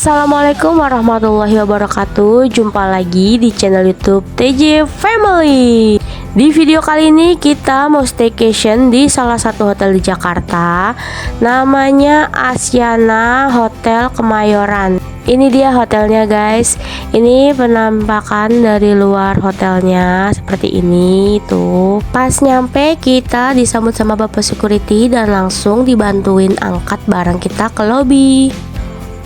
Assalamualaikum warahmatullahi wabarakatuh. Jumpa lagi di channel YouTube TJ Family. Di video kali ini kita mau staycation di salah satu hotel di Jakarta. Namanya Asiana Hotel Kemayoran. Ini dia hotelnya guys. Ini penampakan dari luar hotelnya seperti ini tuh. Pas nyampe kita disambut sama bapak security dan langsung dibantuin angkat barang kita ke lobby.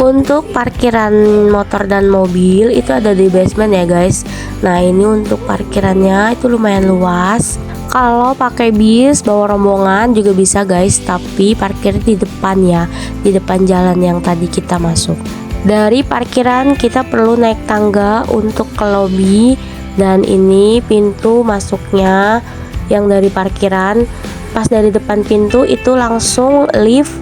Untuk parkiran motor dan mobil itu ada di basement ya guys. Nah ini untuk parkirannya itu lumayan luas. Kalau pakai bis bawa rombongan juga bisa guys, tapi parkir di depan ya, di depan jalan yang tadi kita masuk. Dari parkiran kita perlu naik tangga untuk ke lobby. Dan ini pintu masuknya yang dari parkiran. Pas dari depan pintu itu langsung lift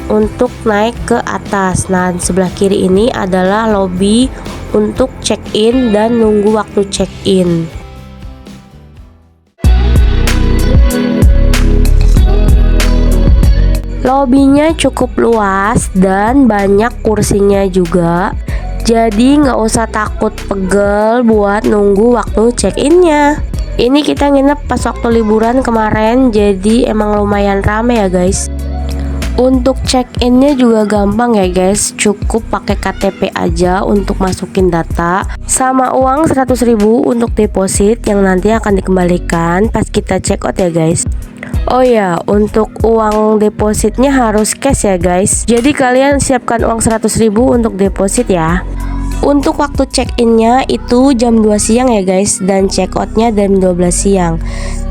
untuk naik ke atas. Nah di sebelah kiri ini adalah lobby untuk check-in dan nunggu waktu check-in. Lobbynya cukup luas dan banyak kursinya juga, jadi nggak usah takut pegel buat nunggu waktu check-innya. Ini kita nginep pas waktu liburan kemarin, jadi emang lumayan rame ya guys. Untuk check-innya juga gampang ya guys, cukup pakai KTP aja untuk masukin data, sama uang 100.000 untuk deposit yang nanti akan dikembalikan pas kita check out ya guys. Oh ya, untuk uang depositnya harus cash ya guys, jadi kalian siapkan uang 100.000 untuk deposit ya. Untuk waktu check-innya itu jam 2 siang ya guys, dan check outnya jam 12 siang.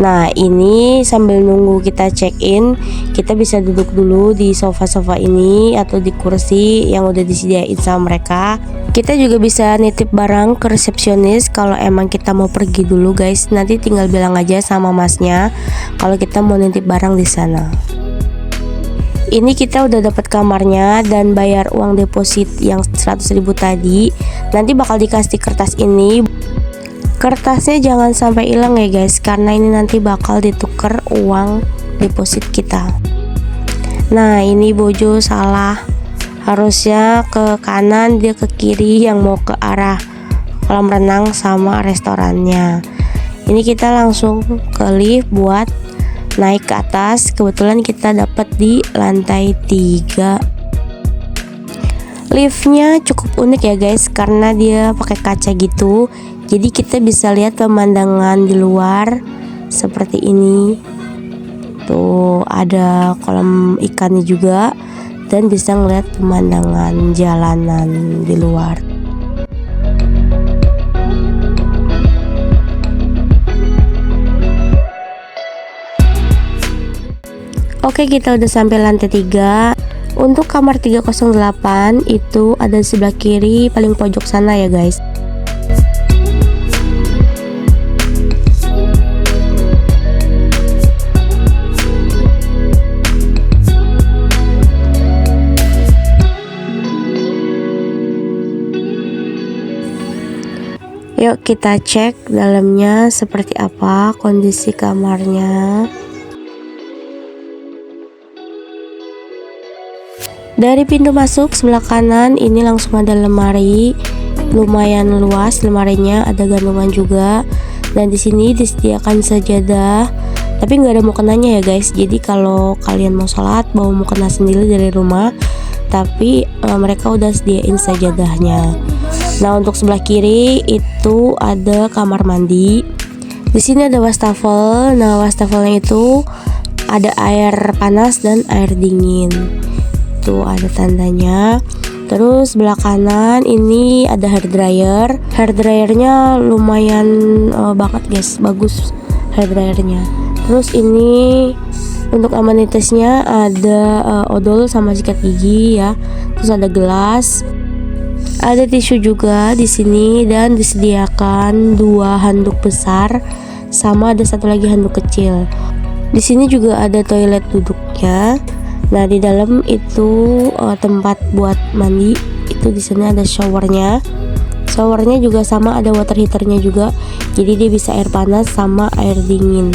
Nah ini sambil nunggu kita check-in, kita bisa duduk dulu di sofa-sofa ini atau di kursi yang udah disediain sama mereka. Kita juga bisa nitip barang ke resepsionis kalau emang kita mau pergi dulu guys. Nanti tinggal bilang aja sama masnya kalau kita mau nitip barang di sana. Ini kita udah dapat kamarnya dan bayar uang deposit yang 100.000 tadi. Nanti bakal dikasih kertas ini. Kertasnya jangan sampai hilang ya guys, karena ini nanti bakal ditukar uang deposit kita. Nah ini Bojo salah, harusnya ke kanan, dia ke kiri yang mau ke arah kolam renang sama restorannya. Ini kita langsung ke lift buat naik ke atas. Kebetulan kita dapat di lantai 3. Liftnya cukup unik ya guys, karena dia pakai kaca gitu, jadi kita bisa lihat pemandangan di luar seperti ini. Tuh ada kolam ikannya juga, dan bisa ngeliat pemandangan jalanan di luar. Oke, kita udah sampai lantai 3. Untuk kamar 308 itu ada di sebelah kiri paling pojok sana ya guys. Yuk kita cek dalamnya seperti apa kondisi kamarnya. Dari pintu masuk sebelah kanan ini langsung ada lemari, lumayan luas lemarinya, ada gantungan juga, dan di sini disediakan sajadah, tapi nggak ada mukenanya ya guys. Jadi kalau kalian mau sholat bawa mukena sendiri dari rumah, tapi mereka udah sediain sajadahnya. Nah untuk sebelah kiri itu ada kamar mandi. Di sini ada wastafel. Nah wastafelnya itu ada air panas dan air dingin. Tuh ada tandanya. Terus sebelah kanan ini ada hair dryer. Hair dryernya lumayan banget guys, bagus hair dryernya. Terus ini untuk amenitasnya ada odol sama sikat gigi ya. Terus ada gelas, ada tisu juga di sini, dan disediakan 2 handuk besar sama ada satu lagi handuk kecil. Di sini juga ada toilet duduknya. Nah di dalam itu tempat buat mandi, itu di sana ada showernya. Showernya juga sama, ada water heaternya juga, jadi dia bisa air panas sama air dingin.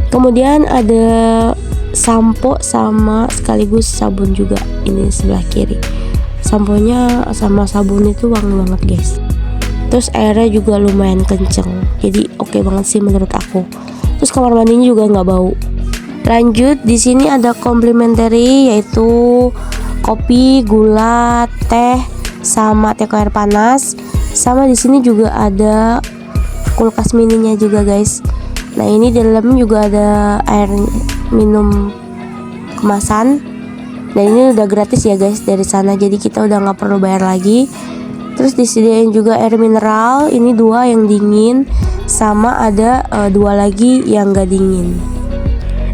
Kemudian ada sampo sama sekaligus sabun juga, ini sebelah kiri. samponya sama sabun itu wangi banget guys. Terus airnya juga lumayan kenceng, jadi oke banget sih menurut aku. Terus kamar mandinya juga nggak bau. Lanjut, di sini ada complimentary yaitu kopi, gula, teh, sama teko air panas. Sama di sini juga ada kulkas mininya juga guys. Nah ini di dalam juga ada air minum kemasan. Dan ini udah gratis ya guys dari sana, jadi kita udah nggak perlu bayar lagi. Terus disediain juga air mineral, ini 2 yang dingin, sama ada 2 lagi yang gak dingin.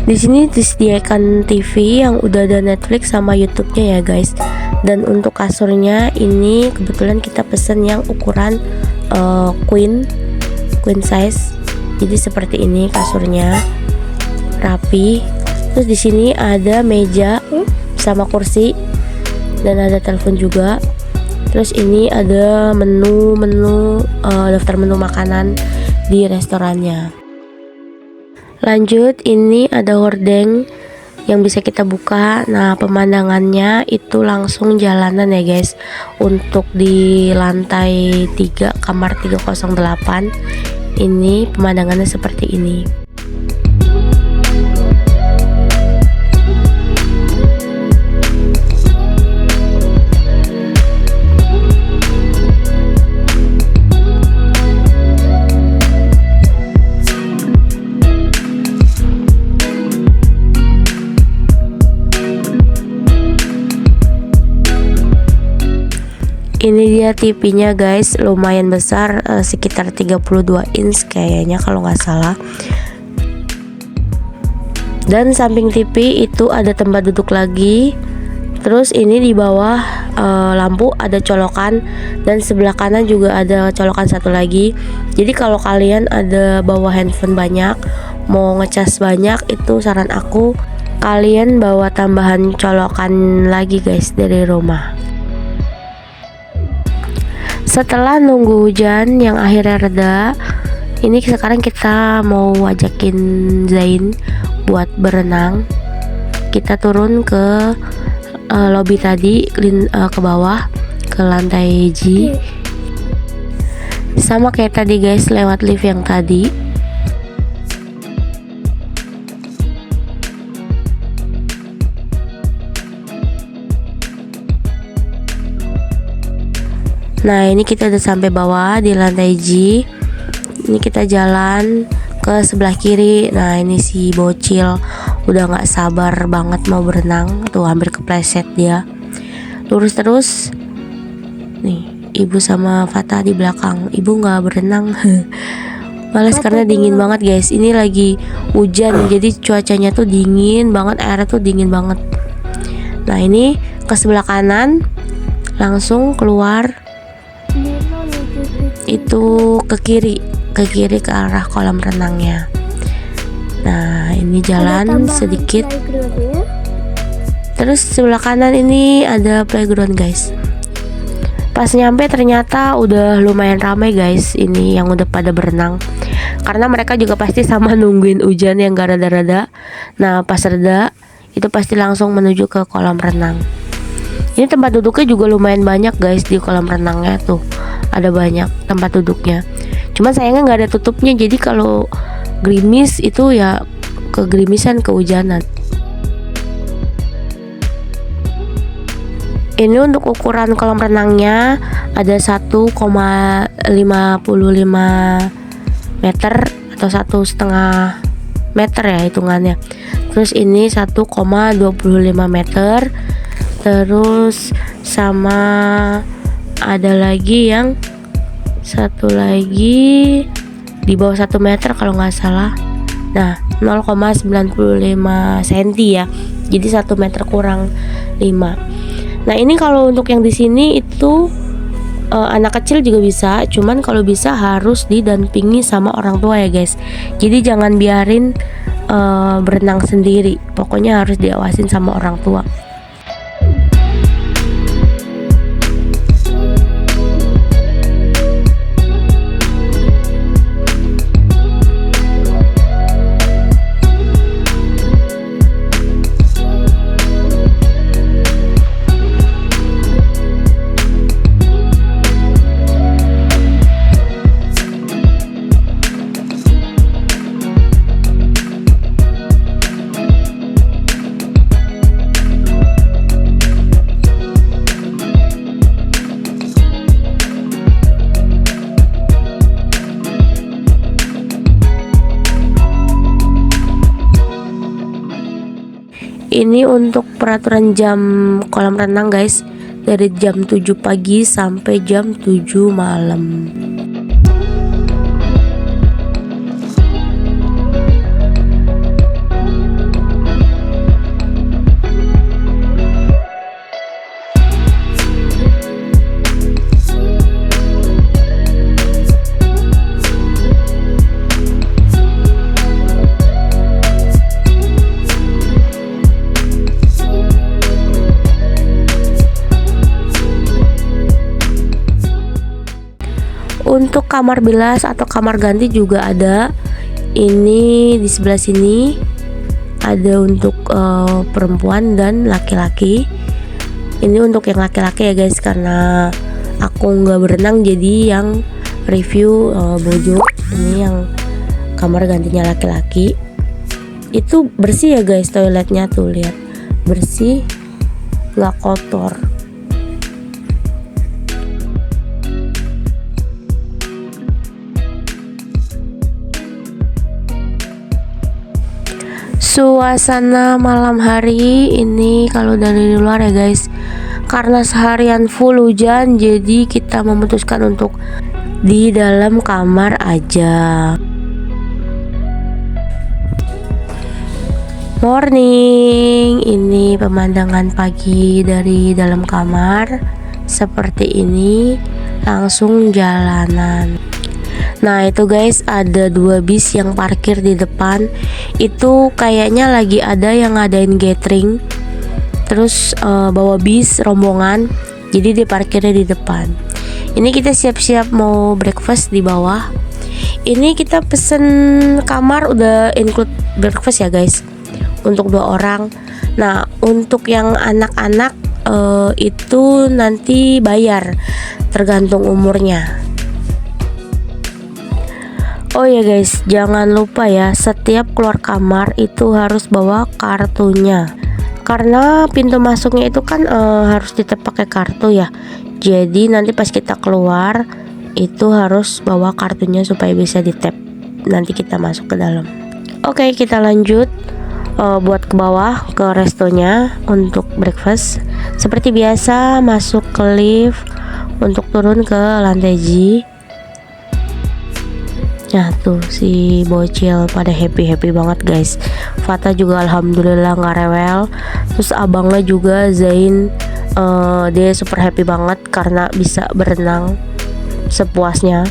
Di sini disediakan TV yang udah ada Netflix sama YouTube-nya ya guys. Dan untuk kasurnya ini kebetulan kita pesen yang ukuran queen size. Jadi seperti ini kasurnya, rapi. Terus di sini ada meja sama kursi dan ada telepon juga. Terus ini ada daftar menu makanan di restorannya. Lanjut, ini ada hordeng yang bisa kita buka. Nah pemandangannya itu langsung jalanan ya guys. Untuk di lantai 3 kamar 308 ini pemandangannya seperti ini. Ini dia TV-nya guys, lumayan besar, sekitar 32 inch kayaknya kalau nggak salah. Dan samping TV itu ada tempat duduk lagi. Terus ini di bawah lampu ada colokan, dan sebelah kanan juga ada colokan satu lagi. Jadi kalau kalian ada bawa handphone banyak, mau ngecas banyak, itu saran aku kalian bawa tambahan colokan lagi guys dari rumah. Setelah nunggu hujan yang akhirnya reda, ini sekarang kita mau ajakin Zain buat berenang. Kita turun ke lobby tadi, ke bawah ke lantai G. Sama kayak tadi guys, lewat lift yang tadi. Nah ini kita udah sampai bawah di lantai G. Ini kita jalan ke sebelah kiri. Nah ini si bocil udah nggak sabar banget mau berenang. Tuh hampir kepleset dia. Lurus terus. Nih ibu sama Fata di belakang. Ibu nggak berenang. Males karena dingin banget guys. Ini lagi hujan, jadi cuacanya tuh dingin banget, airnya tuh dingin banget. Nah ini ke sebelah kanan, langsung keluar itu ke kiri ke arah kolam renangnya. Nah ini jalan sedikit, terus sebelah kanan ini ada playground guys. Pas nyampe ternyata udah lumayan ramai guys, ini yang udah pada berenang, karena mereka juga pasti sama nungguin hujan yang gak rada-rada. Nah pas reda itu pasti langsung menuju ke kolam renang. Ini tempat duduknya juga lumayan banyak guys, di kolam renangnya tuh ada banyak tempat duduknya. Cuman sayangnya nggak ada tutupnya, jadi kalau gerimis itu ya kegerimisan, kehujanan. Ini untuk ukuran kolam renangnya ada 1,55 meter atau 1,5 meter ya hitungannya. Terus ini 1,25 meter. Terus sama ada lagi yang satu lagi di bawah 1 meter kalau nggak salah. Nah 0,95 cm ya, jadi 1 meter kurang 5. Nah ini kalau untuk yang di sini itu anak kecil juga bisa, cuman kalau bisa harus didampingi sama orang tua ya guys. Jadi jangan biarin berenang sendiri, pokoknya harus diawasin sama orang tua. Ini untuk peraturan jam kolam renang guys, dari jam 7 pagi sampai jam 7 malam. Untuk kamar bilas atau kamar ganti juga ada. Ini di sebelah sini ada untuk perempuan dan laki-laki. Ini untuk yang laki-laki ya guys, karena aku nggak berenang jadi yang review bojo. Ini yang kamar gantinya laki-laki. Itu bersih ya guys, toiletnya tuh lihat, bersih, nggak kotor. Suasana malam hari ini kalau dari luar ya guys, karena seharian full hujan, jadi kita memutuskan untuk di dalam kamar aja. Morning, ini pemandangan pagi dari dalam kamar seperti ini, langsung jalanan. Nah itu guys, ada 2 bis yang parkir di depan. Itu kayaknya lagi ada yang ngadain gathering, terus bawa bis rombongan, jadi dia parkirnya di depan. Ini kita siap-siap mau breakfast di bawah. Ini kita pesen kamar udah include breakfast ya guys, untuk 2 orang. Nah untuk yang anak-anak itu nanti bayar, tergantung umurnya. Oh ya guys, jangan lupa ya, setiap keluar kamar itu harus bawa kartunya, karena pintu masuknya itu kan harus tetap pakai kartu ya. Jadi nanti pas kita keluar itu harus bawa kartunya supaya bisa di tap nanti kita masuk ke dalam. Oke, kita lanjut buat ke bawah ke restonya untuk breakfast. Seperti biasa masuk ke lift untuk turun ke lantai G. Nah tuh si bocil pada happy banget guys. Fata juga alhamdulillah nggak rewel. Terus abangnya juga Zain, dia super happy banget karena bisa berenang sepuasnya.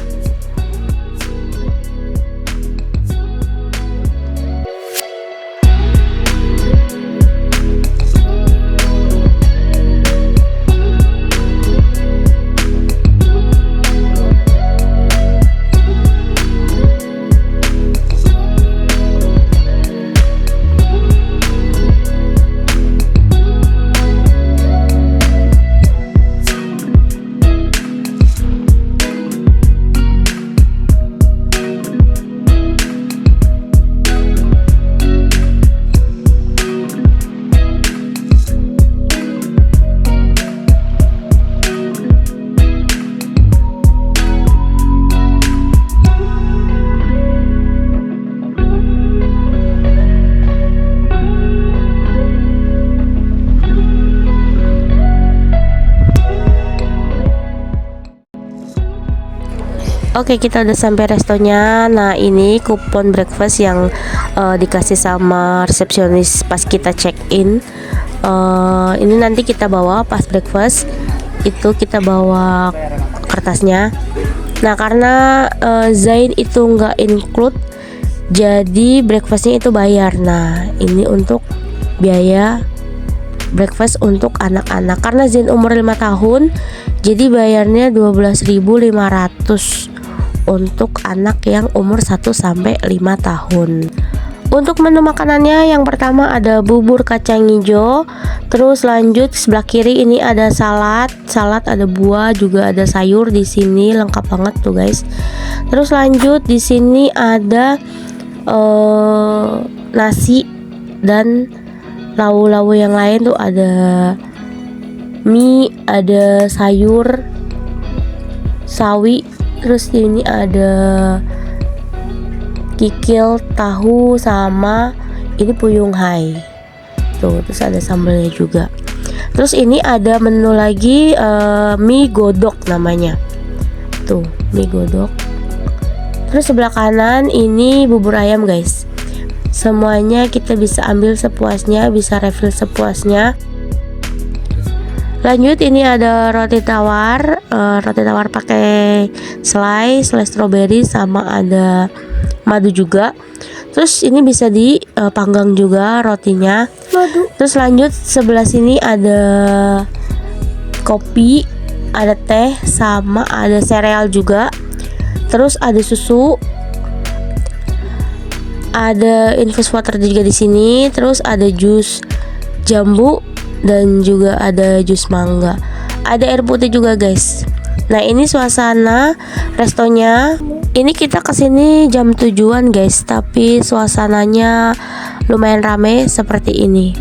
Oke, kita udah sampai restonya. Nah ini kupon breakfast yang dikasih sama resepsionis pas kita check in. Ini nanti kita bawa pas breakfast, itu kita bawa kertasnya. Nah karena Zain itu nggak include, jadi breakfastnya itu bayar. Nah ini untuk biaya breakfast untuk anak-anak, karena Zain umur 5 tahun, jadi bayarnya 12.500 untuk anak yang umur 1 sampai 5 tahun. Untuk menu makanannya, yang pertama ada bubur kacang hijau, terus lanjut sebelah kiri ini ada salad, ada buah, juga ada sayur di sini, lengkap banget tuh guys. Terus lanjut di sini ada nasi dan lauk-lauk yang lain tuh, ada mie, ada sayur, sawi, terus ini ada kikil, tahu, sama ini puyung hai. Tuh, terus ada sambelnya juga. Terus ini ada menu lagi, mie godok namanya. Tuh, mie godok. Terus sebelah kanan ini bubur ayam guys. Semuanya kita bisa ambil sepuasnya, bisa refill sepuasnya. Lanjut ini ada roti tawar pakai selai strawberry sama ada madu juga. Terus ini bisa dipanggang juga rotinya. Terus lanjut sebelah sini ada kopi, ada teh sama ada sereal juga. Terus ada susu, ada infus water juga di sini. Terus ada jus jambu dan juga ada jus mangga. Ada air putih juga guys. Nah ini suasana restonya. Ini kita kesini jam 7-an guys, tapi suasananya lumayan rame seperti ini.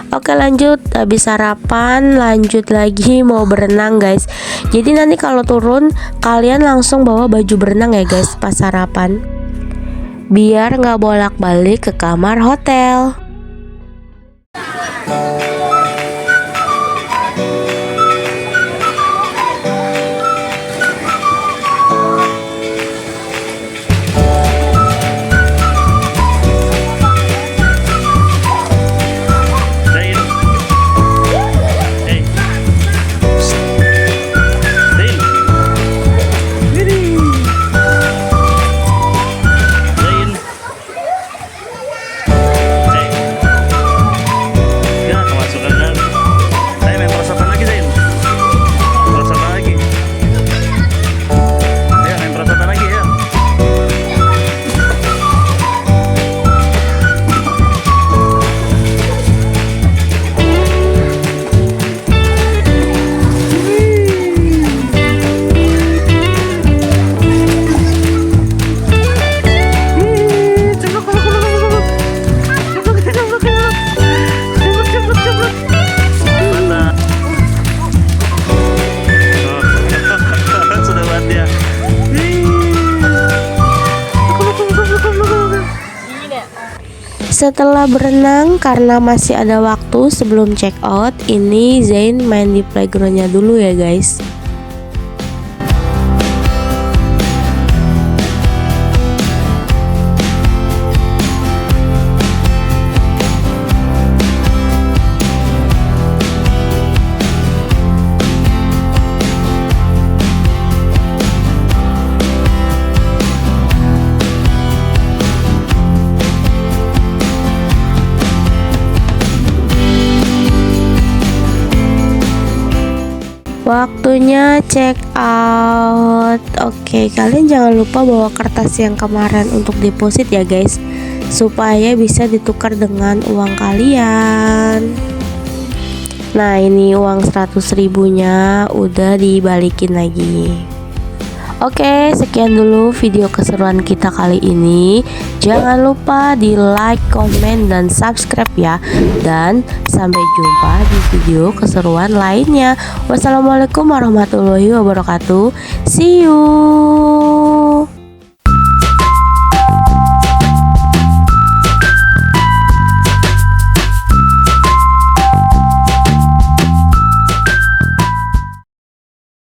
Oke lanjut, habis sarapan lanjut lagi mau berenang guys. Jadi nanti kalau turun kalian langsung bawa baju berenang ya guys pas sarapan, biar nggak bolak-balik ke kamar hotel. Setelah berenang, karena masih ada waktu sebelum check out, ini Zain main di playgroundnya dulu ya guys. Waktunya check out. Oke, kalian jangan lupa bawa kertas yang kemarin untuk deposit ya guys, supaya bisa ditukar dengan uang kalian. Nah ini uang 100.000-nya udah dibalikin lagi. Oke, sekian dulu video keseruan kita kali ini. Jangan lupa di like, komen, dan subscribe ya. Dan sampai jumpa di video keseruan lainnya. Wassalamualaikum warahmatullahi wabarakatuh. See you.